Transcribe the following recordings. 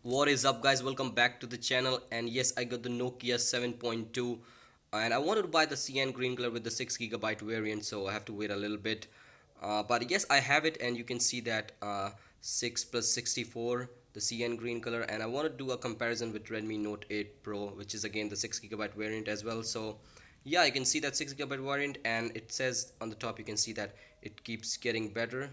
What is up, guys? Welcome back to the channel. And yes, I got the Nokia 7.2 and I wanted to buy the Cyan green color with the 6 GB variant, so I have to wait a little bit. But yes, I have it, and you can see that 6 plus 64, the Cyan green color. And I want to do a comparison with Redmi Note 8 Pro, which is again the 6 GB variant as well. So yeah, you can see that 6 GB variant, and it says on the top, you can see that it keeps getting better.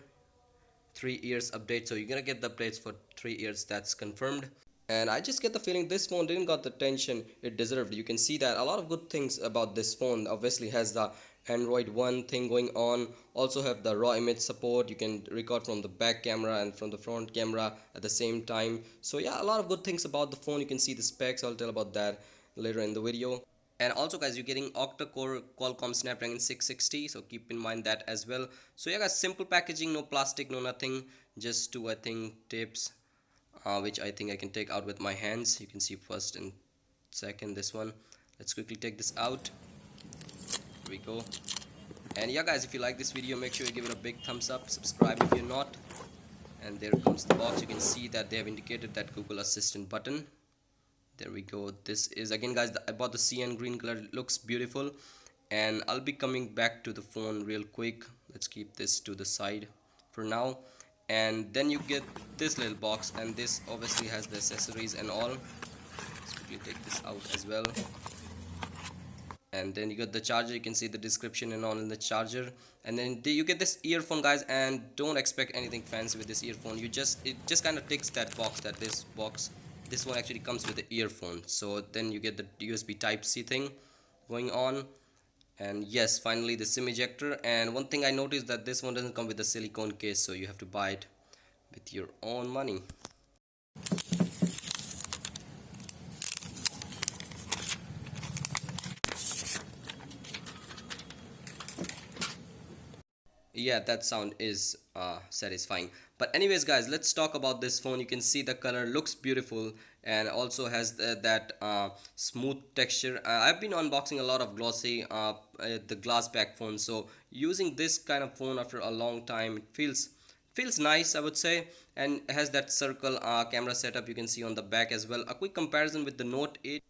3 years update, so you're gonna get the updates for 3 years, that's confirmed. And I just get the feeling this phone didn't got the attention it deserved. You can see that a lot of good things about this phone. Obviously has the Android One thing going on, also have the raw image support. You can record from the back camera and from the front camera at the same time. So yeah, a lot of good things about the phone. You can see the specs, I'll tell about that later in the video. And also, guys, you're getting octa-core Qualcomm Snapdragon 660, so keep in mind that as well. So yeah, guys, simple packaging, no plastic, no nothing, just two, I think, tips, which I think I can take out with my hands. You can see first and second, this one. Let's quickly take this out. Here we go. And yeah, guys, if you like this video, make sure you give it a big thumbs up, subscribe if you're not. And there comes the box. You can see that they have indicated that Google Assistant button. There we go. This is again, guys, I bought the Cyan green color. It looks beautiful, and I'll be coming back to the phone real quick. Let's keep this to the side for now. And then you get this little box, and this obviously has the accessories and all. Let's quickly take this out as well. And then you got the charger. You can see the description and all in the charger. And then you get this earphone, guys, and don't expect anything fancy with this earphone. It just kind of ticks that box, that this one actually comes with the earphone. So then you get the USB Type-C thing going on. And yes, finally the SIM ejector. And one thing I noticed, that this one doesn't come with a silicone case, so you have to buy it with your own money. Yeah, that sound is satisfying. But anyways, guys, let's talk about this phone. You can see the color looks beautiful, and also has that smooth texture. I've been unboxing a lot of glossy the glass back phones, so using this kind of phone after a long time, it feels nice, I would say. And it has that circle camera setup, you can see on the back as well. A quick comparison with the Note 8,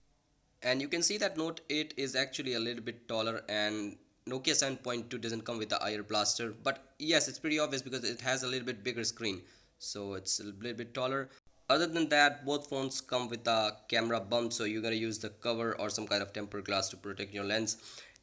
and you can see that Note 8 is actually a little bit taller, and Nokia 7.2 doesn't come with the IR blaster. But yes, it's pretty obvious because it has a little bit bigger screen, so it's a little bit taller. Other than that, both phones come with a camera bump, so you're gonna use the cover or some kind of tempered glass to protect your lens.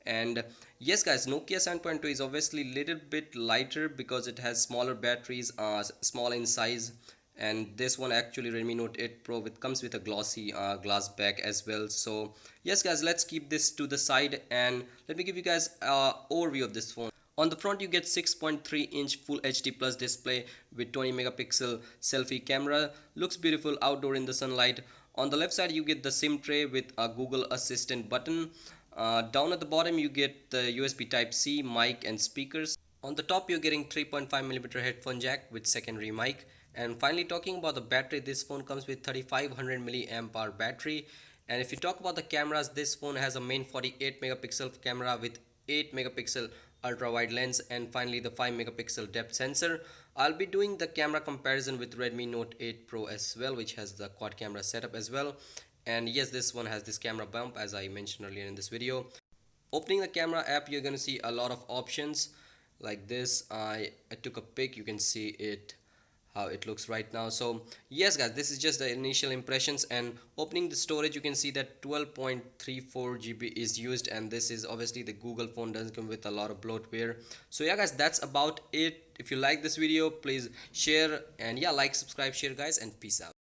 And yes, guys, Nokia 7.2 is obviously a little bit lighter because it has smaller batteries, small in size. And this one, actually Redmi Note 8 Pro, comes with a glossy glass back as well. So yes, guys, let's keep this to the side, and let me give you guys an overview of this phone. On the front, you get 6.3-inch Full HD Plus display with 20 megapixel selfie camera. Looks beautiful outdoor in the sunlight. On the left side, you get the SIM tray with a Google Assistant button. Down at the bottom, you get the USB Type-C, mic and speakers. On the top, you're getting 3.5mm headphone jack with secondary mic. And finally, talking about the battery, this phone comes with 3500 milliamp hour battery. And if you talk about the cameras, this phone has a main 48 megapixel camera with 8 megapixel ultra wide lens, and finally the 5 megapixel depth sensor. I'll be doing the camera comparison with Redmi Note 8 Pro as well, which has the quad camera setup as well. And yes, this one has this camera bump, as I mentioned earlier in this video. Opening the camera app, you're going to see a lot of options like this. I took a pic. You can see it, how it looks right now. So yes, guys, this is just the initial impressions. And opening the storage, you can see that 12.34 GB is used, and this is obviously the Google phone, doesn't come with a lot of bloatware. So yeah, guys, that's about it. If you like this video, please share, and yeah, like, subscribe, share, guys, and peace out.